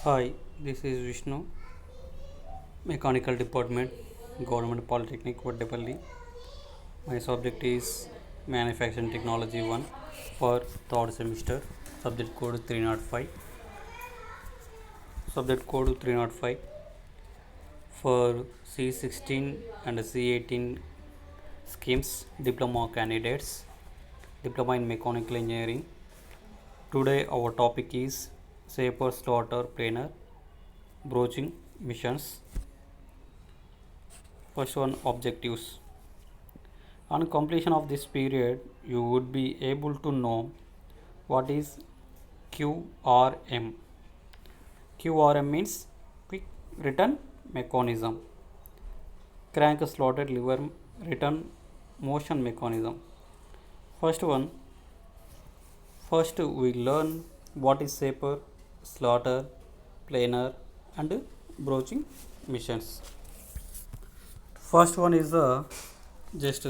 Hi, this is Vishnu, Mechanical Department, Government Polytechnic, Vaddepalli. My subject is Manufacturing Technology 1 for third semester, subject code 305. Subject code 305 for C16 and C18 schemes, diploma candidates, diploma in mechanical engineering. Today, our topic is Shaper Slaughter Planer Broaching Missions. First one, objectives. On completion of this period, you would be able to know what is QRM. QRM means quick return mechanism, crank slotted lever return motion mechanism. First one, first we learn what is shaper, slaughter, planer and broaching missions. First one is the just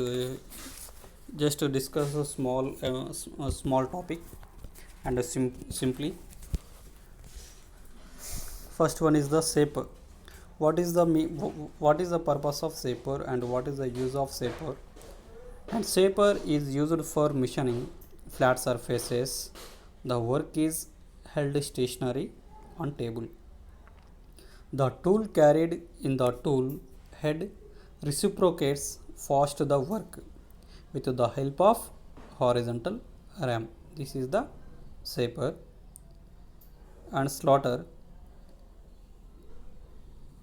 just to discuss a small topic and simply. First one is the shaper. What is the purpose of shaper and what is the use of shaper? And shaper is used for machining flat surfaces. The work is held stationary on table. The tool carried in the tool head reciprocates fast the work with the help of horizontal ram. This is the shaper. And slaughter.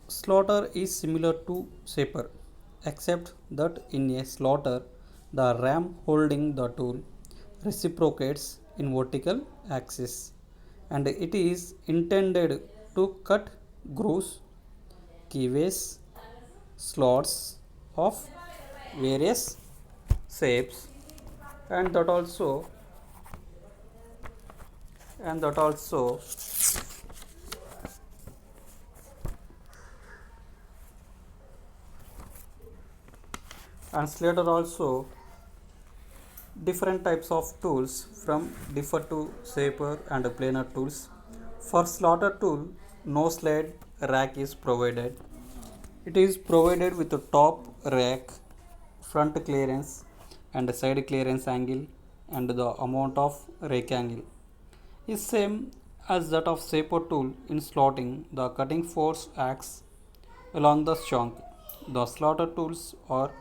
Slaughter is similar to shaper except that in a slaughter the ram holding the tool reciprocates in vertical axis and it is intended to cut grooves, keyways, slots of various shapes and that also and Slater also different types of tools from differ to shaper and planer tools. For slaughter tool, no sled rack is provided. It is provided with a top rack, front clearance and side clearance angle and the amount of rake angle is same as that of shaper tool. In slotting, the cutting force acts along the shank. The slaughter tools are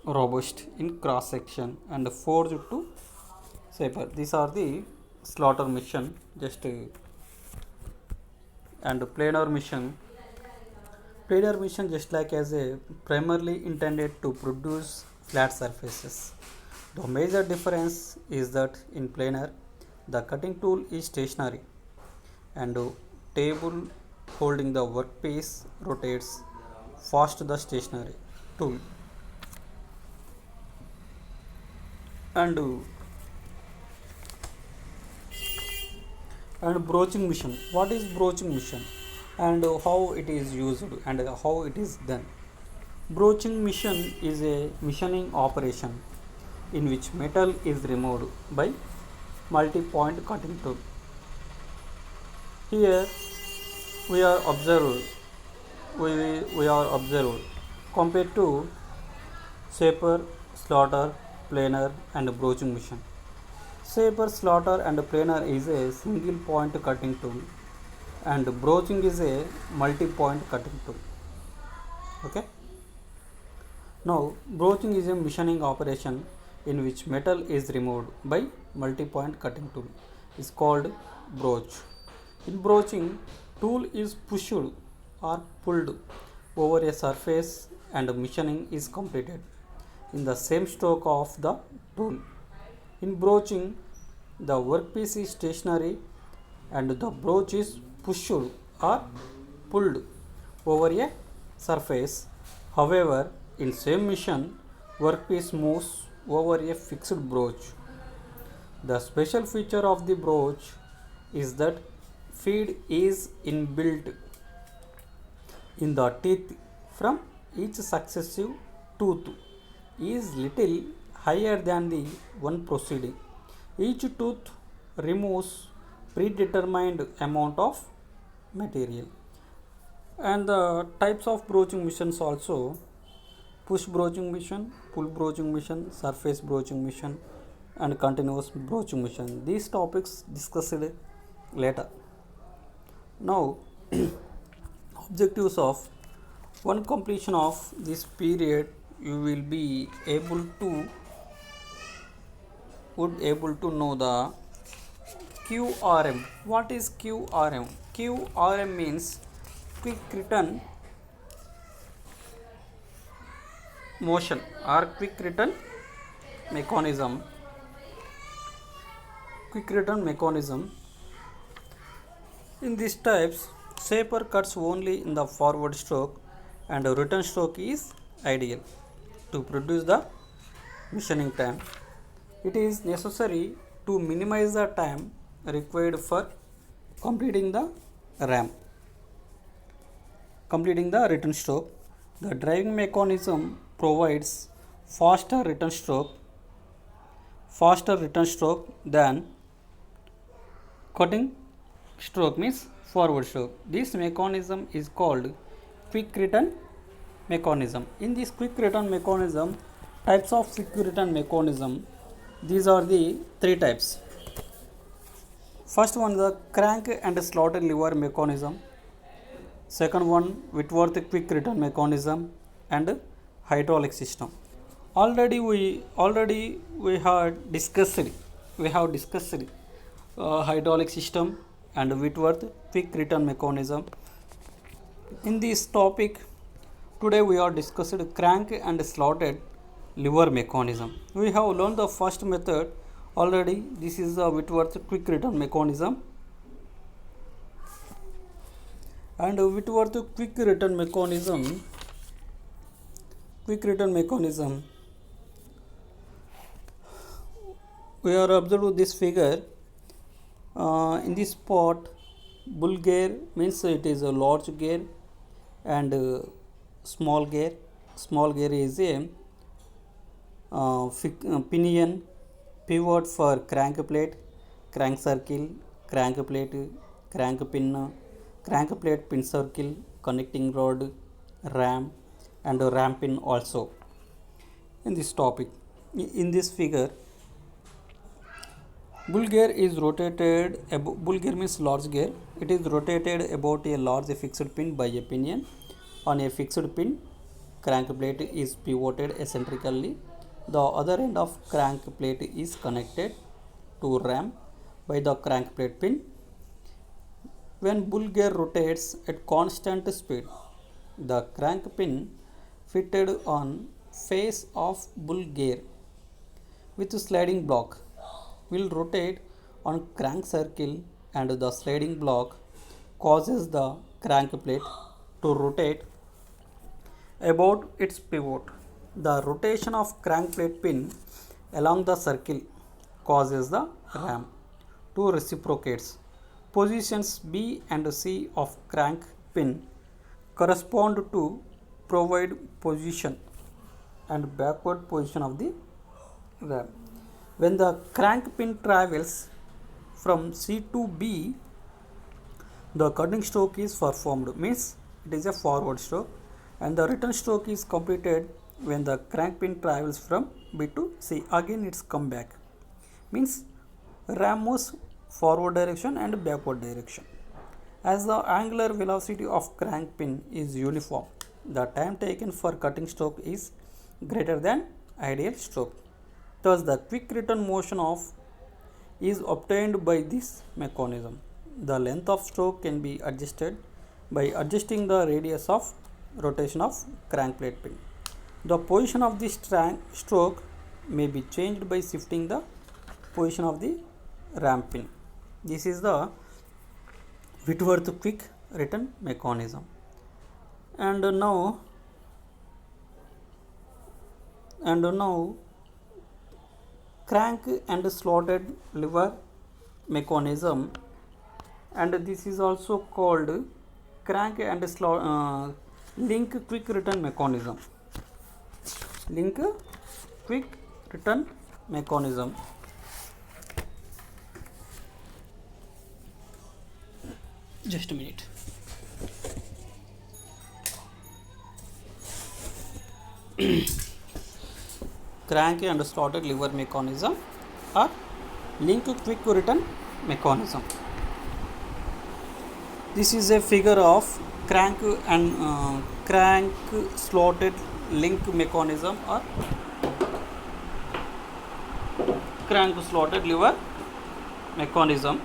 robust in cross section and forged to shaper. These are the slaughter mission. And planar mission. Planar mission just like as a primarily intended to produce flat surfaces. The major difference is that in planar the cutting tool is stationary and table holding the workpiece rotates fast the stationary tool and broaching mission. What is broaching mission and how it is used and how it is done? Broaching mission is a machining operation in which metal is removed by multi-point cutting tool. Here we are observed we are observed compared to shaper, slaughter, planer and broaching mission. Shaper, slaughter and planer is a single point cutting tool and broaching is a multi-point cutting tool. Okay. Now broaching is a machining operation in which metal is removed by multi-point cutting tool is called broach. In broaching, tool is pushed or pulled over a surface and machining is completed in the same stroke of the tool. In broaching, the workpiece is stationary and the broach is pushed or pulled over a surface. However, in same mission, workpiece moves over a fixed broach. The special feature of the broach is that feed is inbuilt in the teeth from each successive tooth is little higher than the one preceding. Each tooth removes predetermined amount of material. And the types of broaching missions also: push broaching mission, pull broaching mission, surface broaching mission, and continuous broaching mission. These topics discussed later. Now, objectives of one completion of this period, you will be able to know the QRM. What is QRM? QRM means quick return motion or quick return mechanism. Quick return mechanism. In these types, shaper cuts only in the forward stroke and return stroke is ideal to produce the missioning time. It is necessary to minimize the time required for completing the ram. Completing the return stroke. The driving mechanism provides faster return stroke than cutting stroke means forward stroke. This mechanism is called quick return mechanism. In this quick return mechanism, types of quick return mechanism, these are the three types. First one, the crank and slotted lever mechanism. Second one, Whitworth quick return mechanism and hydraulic system. Already we have discussed hydraulic system and Whitworth quick return mechanism. In this topic, today we are discussing crank and slotted lever mechanism. We have learned the first method already. This is the Whitworth quick return mechanism. And Whitworth quick return mechanism, we are observing this figure. In this spot, bull gear means it is a large gear, and small gear is a pinion, pivot for crank plate, crank circle, crank plate, crank pin, crank plate pin circle, connecting rod, ram, and ram pin also. In this topic, in this figure, bull gear is rotated. Bull gear means large gear. It is rotated about a large fixed pin by a pinion. On a fixed pin, crank plate is pivoted eccentrically. The other end of crank plate is connected to ram by the crank plate pin. When bull gear rotates at constant speed, the crank pin fitted on face of bull gear with sliding block will rotate on crank circle, and the sliding block causes the crank plate to rotate about its pivot. The rotation of crank plate pin along the circle causes the ram to reciprocate. Positions B and C of crank pin correspond to provide position and backward position of the ram. When the crank pin travels from C to B, the cutting stroke is performed, means it is a forward stroke, and the return stroke is completed when the crank pin travels from B to C. Again it's come back, means ram moves forward direction and backward direction. As the angular velocity of crank pin is uniform, the time taken for cutting stroke is greater than ideal stroke. Thus, the quick return motion is obtained by this mechanism. The length of stroke can be adjusted by adjusting the radius of rotation of crank plate pin. The position of this stroke may be changed by shifting the position of the ram pin. This is the Whitworth quick return mechanism. And now crank and slotted lever mechanism, and this is also called crank and link quick return mechanism. Link quick return mechanism. Just a minute. Crank and slotted lever mechanism or link quick return mechanism. This is a figure of crank and crank slotted link mechanism or crank slotted lever mechanism.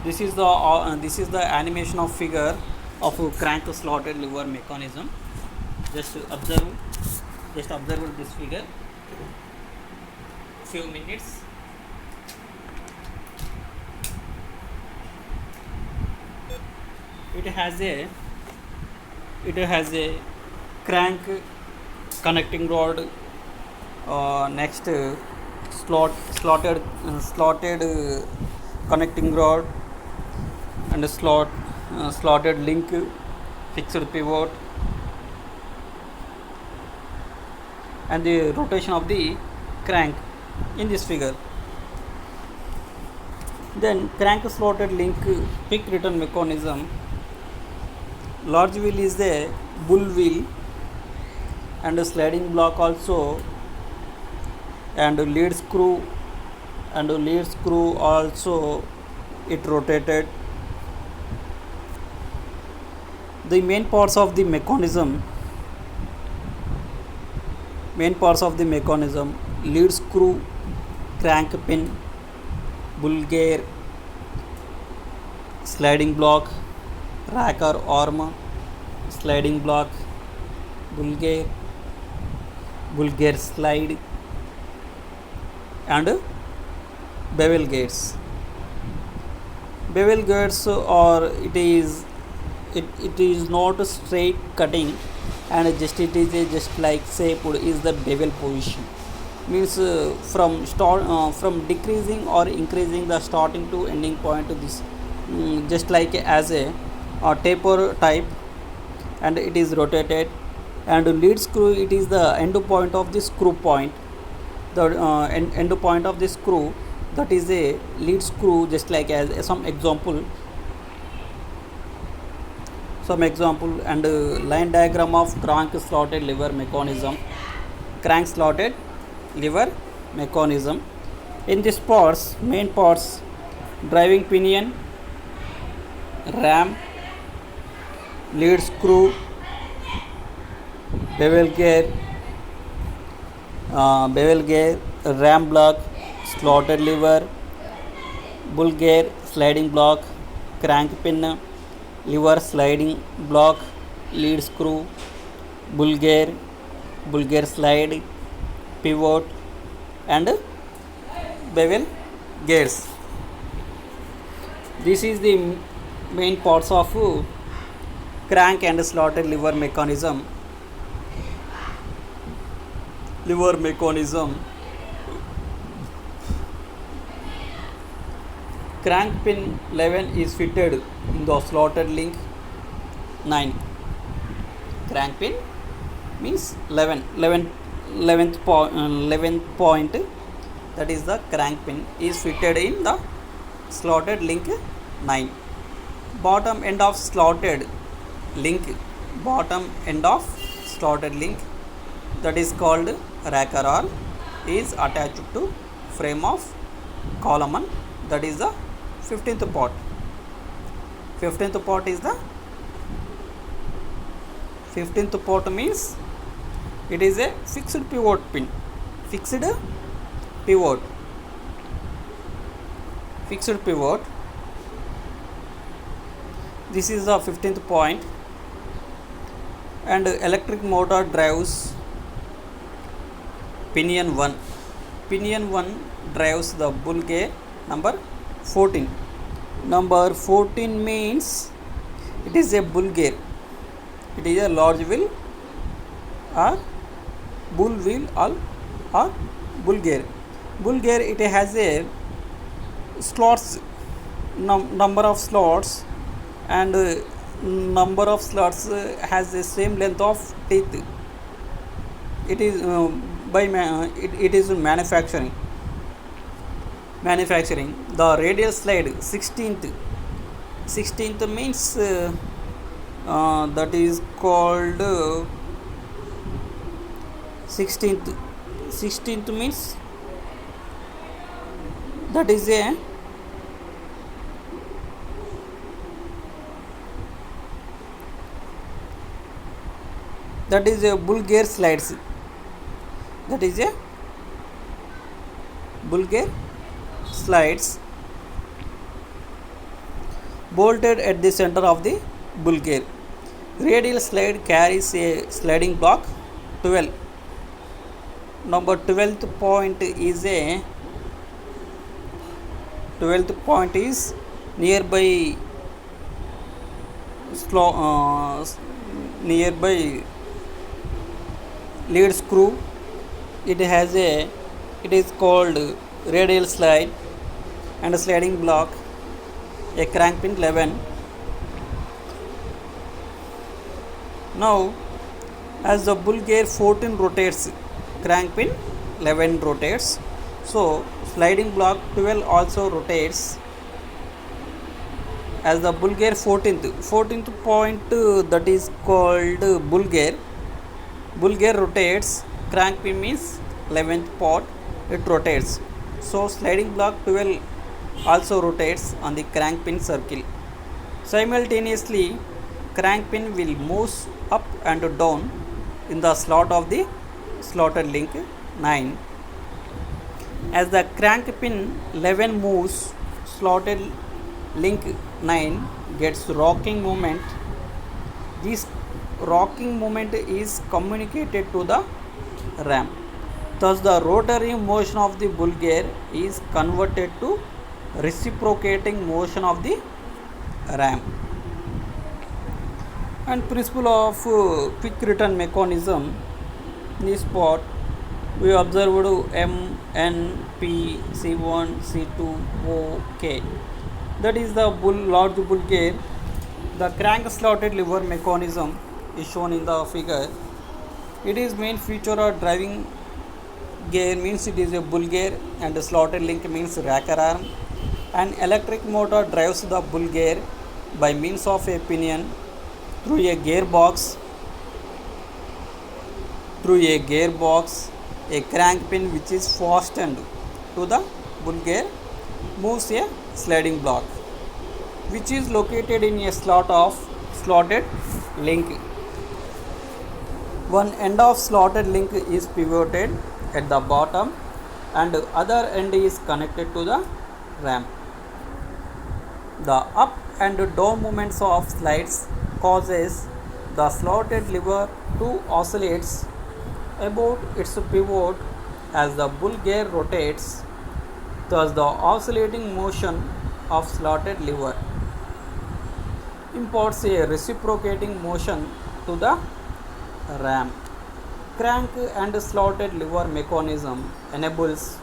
This is the animation of figure of a crank slotted lever mechanism. Just observe this figure. Few minutes. It has a crank connecting rod. Next slotted connecting rod and a slotted link, fixed pivot, and the rotation of the crank in this figure. Then crank slotted link quick return mechanism. Large wheel is the bull wheel and a sliding block also, and lead screw also it rotated. The main parts of the mechanism, lead screw, crank pin, bull gear, sliding block, racker arm, sliding block, bull gear slide, and bevel gears. Bevel gears it is not a straight cutting, and it is just like shaped is the bevel position. Means from decreasing or increasing the starting to ending point to this, just like as a taper type, and it is rotated. And lead screw, it is the end point of the screw point, the end point of the screw, that is a lead screw. Just like as some example and line diagram of crank slotted lever mechanism. In this main parts, driving pinion, ram, lead screw, bevel gear, ram block, slotted lever, bull gear, sliding block, crank pin, lever sliding block, lead screw, bull gear slide, pivot, and bevel gears. This is the main parts of crank and slotted lever mechanism. Crank pin 11 is fitted in the slotted link 9. Crank pin means 11th point, that is the crank pin, is fitted in the slotted link 9. Bottom end of slotted link, that is called racker arm, is attached to frame of column, that is the 15th part. 15th part means it is a fixed pivot pin. Fixed pivot. This is the 15th point. And electric motor drives pinion 1. Pinion 1 drives the bull gear number 14. Number 14 means it is a bull gear. It is a large wheel or bull wheel or bull gear. Bull gear, it has a slots, number of slots, and number of slots has the same length of teeth. It is it is manufacturing. Manufacturing. The radial slide 16th means that is called 16th means that is a Bulgare slides. That is a Bulgare slides bolted at the center of the Bulgare. Radial slide carries a sliding block 12. Number 12th point is nearby lead screw. It is called radial slide and a sliding block, a crank pin 11. Now as the Bulgare 14 rotates, crank pin 11 rotates, so sliding block 12 also rotates. As the Bulgare 14th point that is called Bulgare rotates, crank pin means 11th part, it rotates, so sliding block 12 also rotates on the crank pin circle. Simultaneously crank pin will move up and down in the slot of the slotted link 9. As the crank pin 11 moves, slotted link 9 gets rocking moment. This rocking moment is communicated to the ram. Thus the rotary motion of the Bulgare is converted to reciprocating motion of the ram. And principle of quick return mechanism, in this part we observed M, N, P, C1, C2, O, K. That is the large Bulgare. The crank slotted lever mechanism is shown in the figure. It is main feature of driving gear means it is a Bulgare, and the slotted link means racker arm. An electric motor drives the Bulgare by means of a pinion through a gearbox. A crank pin which is fastened to the Bulgare moves a sliding block which is located in a slot of slotted link. One end of slotted link is pivoted at the bottom and other end is connected to the ram. The up and down movements of slides causes the slotted lever to oscillate about its pivot as the Bulgare rotates. Thus the oscillating motion of slotted lever imparts a reciprocating motion to the ram. Crank and slotted lever mechanism enables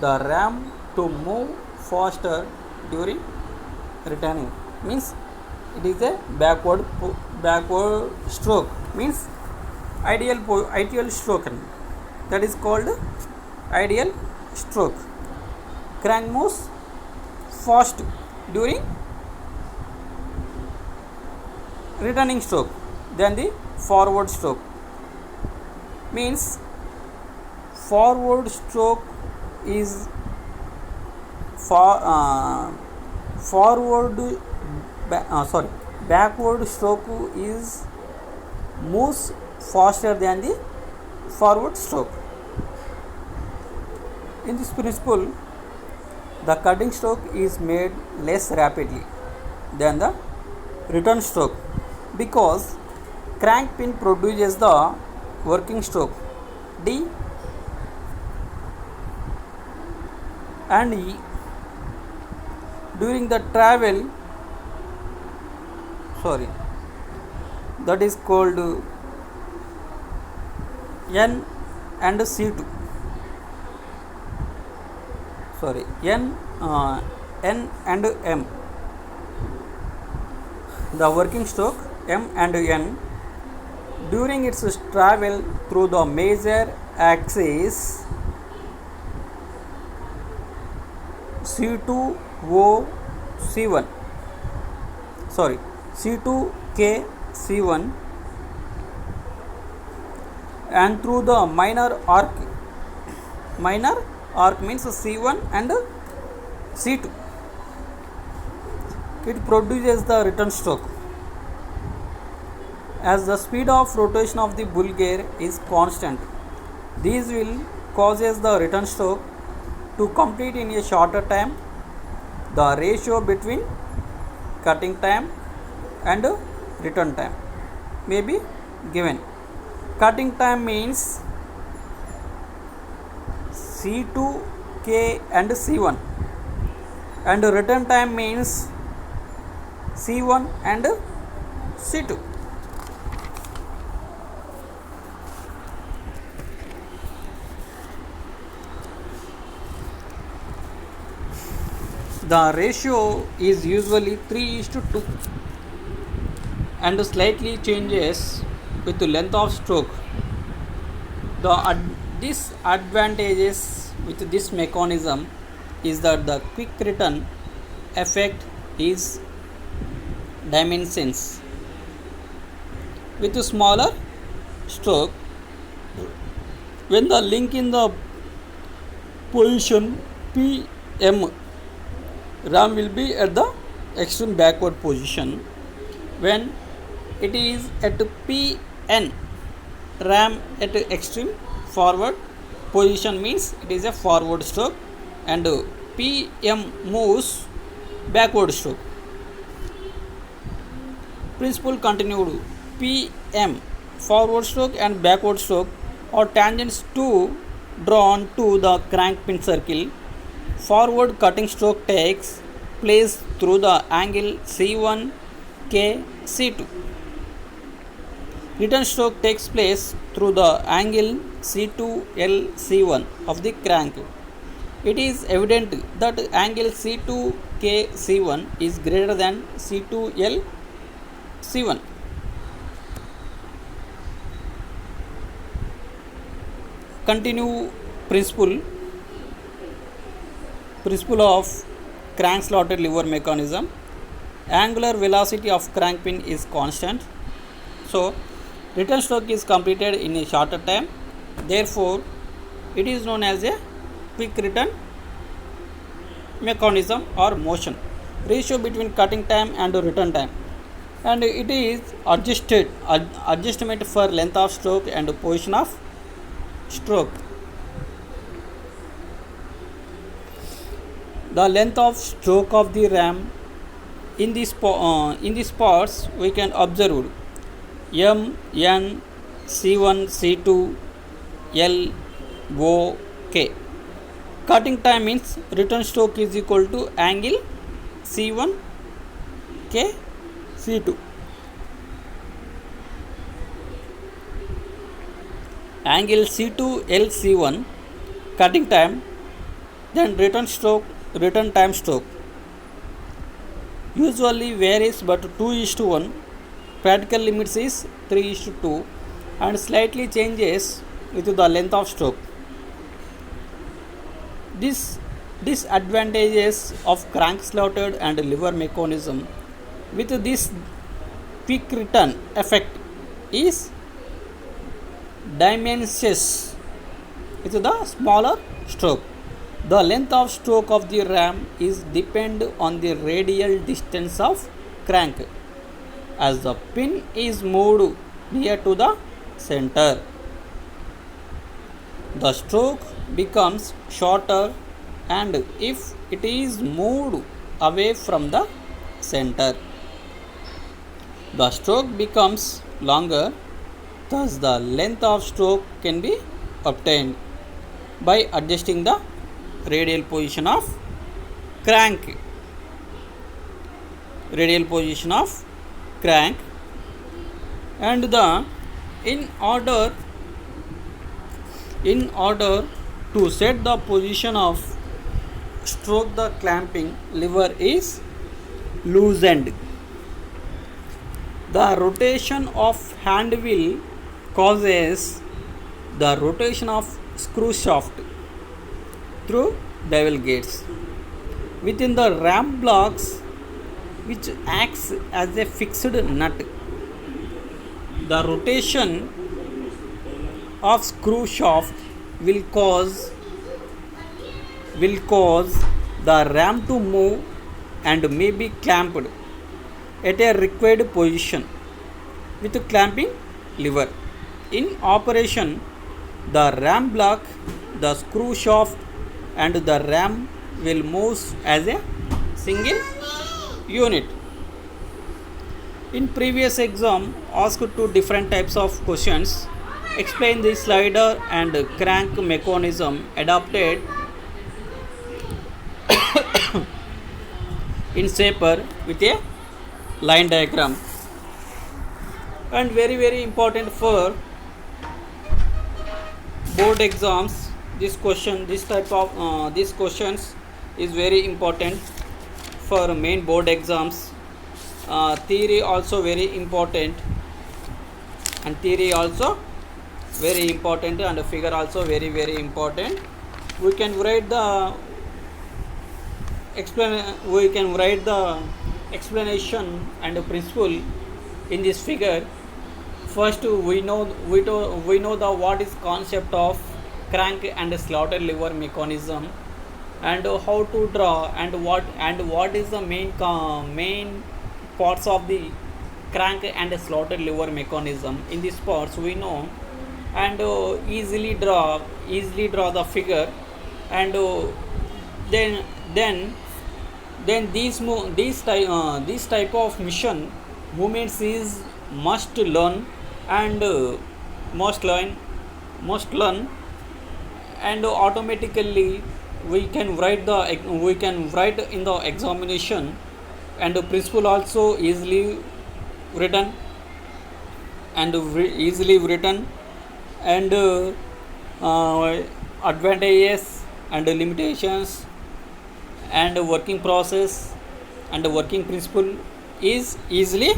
the ram to move faster during returning. Means it is a backward stroke, means ideal stroke, that is called ideal stroke. Crank moves fast during returning stroke than the forward stroke. Means forward stroke is backward stroke is moves faster than the forward stroke. In this principle, the cutting stroke is made less rapidly than the return stroke because crank pin produces the working stroke D and E during the travel, that is called N and C2. N and M. The working stroke M and N during its travel through the major axis C2O C1, sorry, C2K C1, and through the minor arc means C1 and C2, it produces the return stroke. As the speed of rotation of the bull gear is constant, this will causes the return stroke to complete in a shorter time. The ratio between cutting time and return time may be given. Cutting time means C2K and C1, and return time means C1 and C2. The ratio is usually 3:2 and slightly changes with the length of stroke. The disadvantages with this mechanism is that the quick return effect is dimensions. With a smaller stroke, when the link in the position PM, ram will be at the extreme backward position. When it is at PN, ram at extreme forward position means it is a forward stroke, and PM moves backward stroke. Principle continued. PM, forward stroke and backward stroke, are tangents to drawn to the crank pin circle. Forward cutting stroke takes place through the angle C1 K C2. Return stroke takes place through the angle C2 L C1 of the crank. It is evident that angle C2 K C1 is greater than C2 L C1. Continue principle of crank slotted lever mechanism. Angular velocity of crank pin is constant, so return stroke is completed in a shorter time. Therefore, it is known as a quick return mechanism or motion. Ratio between cutting time and return time, and it is adjustment for length of stroke and position of stroke. The length of stroke of the ram in these parts we can observe M, N, C1, C2, L, O, K. Cutting time means return stroke is equal to angle C1, K, C2. Angle C2, L, C1, cutting time, then return time stroke. Usually varies but 2:1. Practical limits is 3:2 and slightly changes with the length of stroke. This disadvantages of crank slotted and lever mechanism with this quick return effect is dimensions with the smaller stroke. The length of stroke of the ram is depend on the radial distance of crank as the pin is moved near to the center. The stroke becomes shorter, and if it is moved away from the center, the stroke becomes longer. Thus, the length of stroke can be obtained by adjusting the radial position of crank. And in order to set the position of stroke, the clamping lever is loosened. The rotation of hand wheel causes the rotation of screw shaft through bevel gates. within the ram blocks which acts as a fixed nut. The rotation of screw shaft will cause the ram to move and may be clamped at a required position with a clamping lever. In operation, the ram block, the screw shaft, and the ram will move as a single unit. In previous exam, asked two different types of questions. Explain the slider and crank mechanism adapted in shaper with a line diagram. And very important for board exams, these questions is very important for main board exams. Theory also very important, and figure also very important. We can write the explanation and the principle in this figure. First, we know the what is concept of crank and slaughter lever mechanism, and how to draw, and what is the main parts of the crank and slaughter lever mechanism. In these parts we know, and easily draw the figure, and then this type of mission movements is must learn, and and automatically we can write in the examination, and the principle also easily written, and advantages and limitations and working process and working principle is easily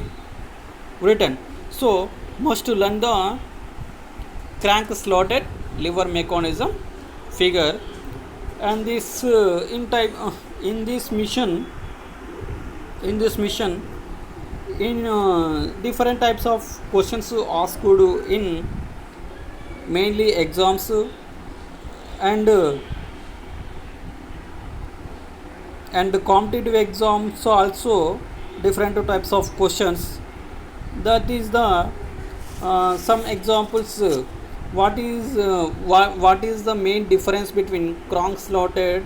written. So must learn the crank slotted lever mechanism figure. And this in this mission different types of questions asked in mainly exams, and competitive exams also different types of questions. That is the some examples. What is the main difference between crank slotted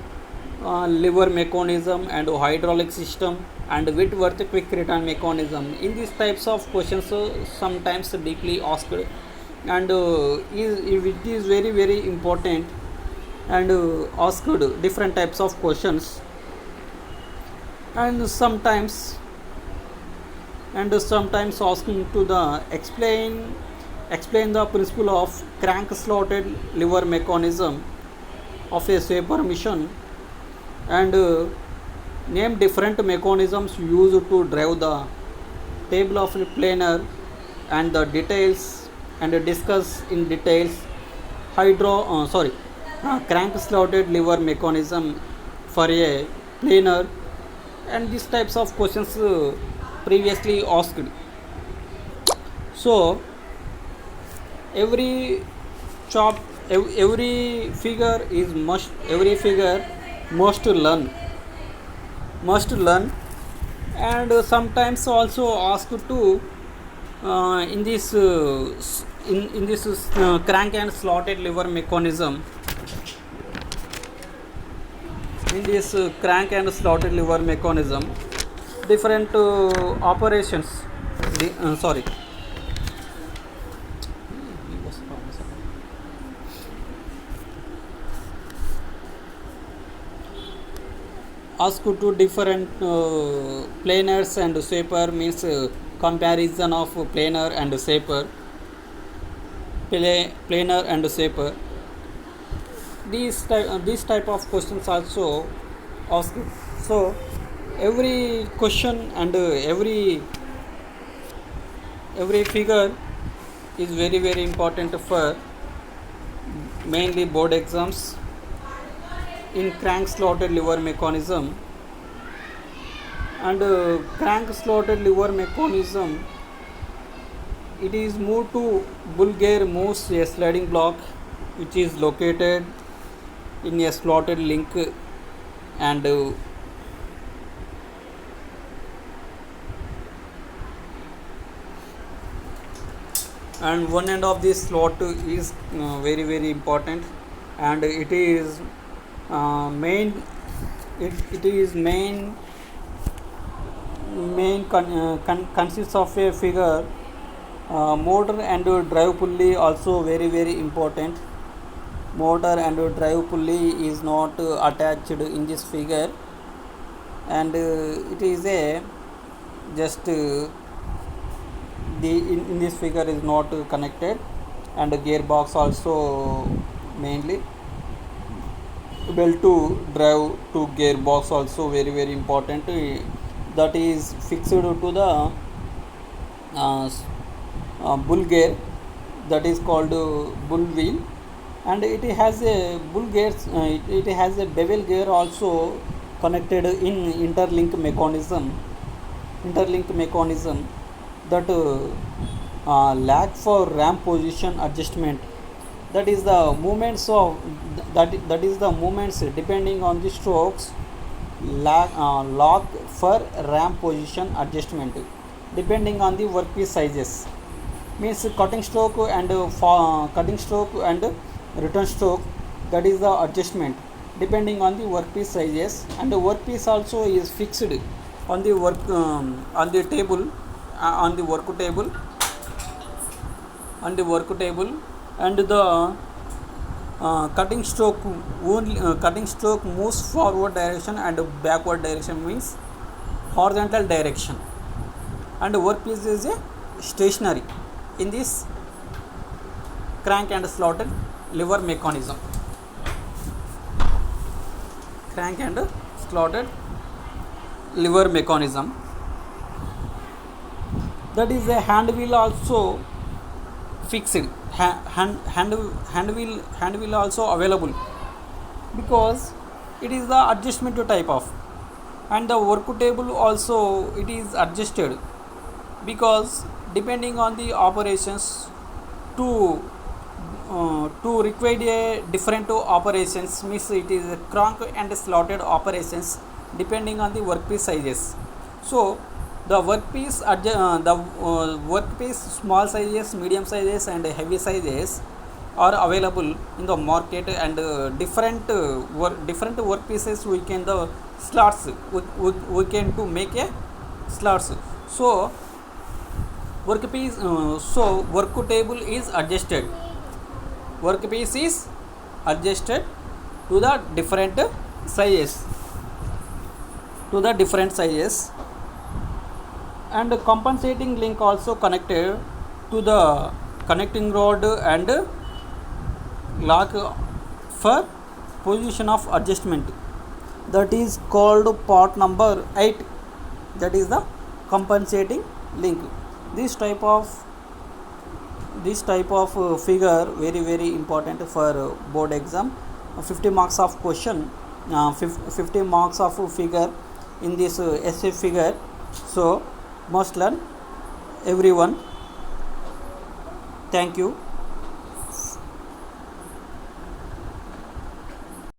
lever mechanism and hydraulic system, and Whitworth quick return mechanism? In these types of questions sometimes deeply asked, and it is very important, and asked different types of questions, and sometimes asking to the explain the principle of crank slotted lever mechanism of a shaper mission, and name different mechanisms used to drive the table of a planer, and the details, and discuss in details crank slotted lever mechanism for a planer. And these types of questions previously asked. So every figure must learn, and sometimes also asked to in this crank and slotted lever mechanism. In this crank and slotted lever mechanism, different operations. Asked to different planers and shaper, means comparison of planer and shaper. Planer and shaper. These type of questions also asked. So every question and every figure is very important for mainly board exams. In crank slotted lever mechanism, and crank slotted lever mechanism, it is moved to bull gear moves a sliding block which is located in a slotted link, and one end of this slot is very important, and it is main it is consists of a figure. Motor and drive pulley also very important. Motor and drive pulley is not attached in this figure, and it is a just in this figure is not connected, and the gearbox also mainly belt to drive to gearbox also very important, that is fixed to the bull gear, that is called bull wheel, and it has a bull gears, it has a bevel gear also connected in interlink mechanism that lag for ramp position adjustment, that is the movements of that is the movements depending on the strokes, lock for ramp position adjustment depending on the workpiece sizes, means cutting stroke and return stroke, that is the adjustment depending on the workpiece sizes, and the workpiece also is fixed on the on the table, on the work table, and the cutting stroke only cutting stroke moves forward direction and backward direction, means horizontal direction, and the workpiece is a stationary in this crank and slotted lever mechanism. Crank and slotted lever mechanism, that is a hand wheel also fixed, hand wheel also available, because it is the adjustment type of, and the work table also it is adjusted, because depending on the operations to require a different operations, means it is a crank and slotted operations depending on the workpiece sizes. So the workpiece small sizes, medium sizes and heavy sizes are available in the market, and different workpieces we can the slots we can to make a slots. So workpiece work table is adjusted, workpiece is adjusted to the different sizes, and compensating link also connected to the connecting rod and lock for position of adjustment, that is called part number 8, that is the compensating link. This type of figure very important for board exam. 50 marks of question, 50 marks of figure in this essay figure, so must learn everyone. Thank you.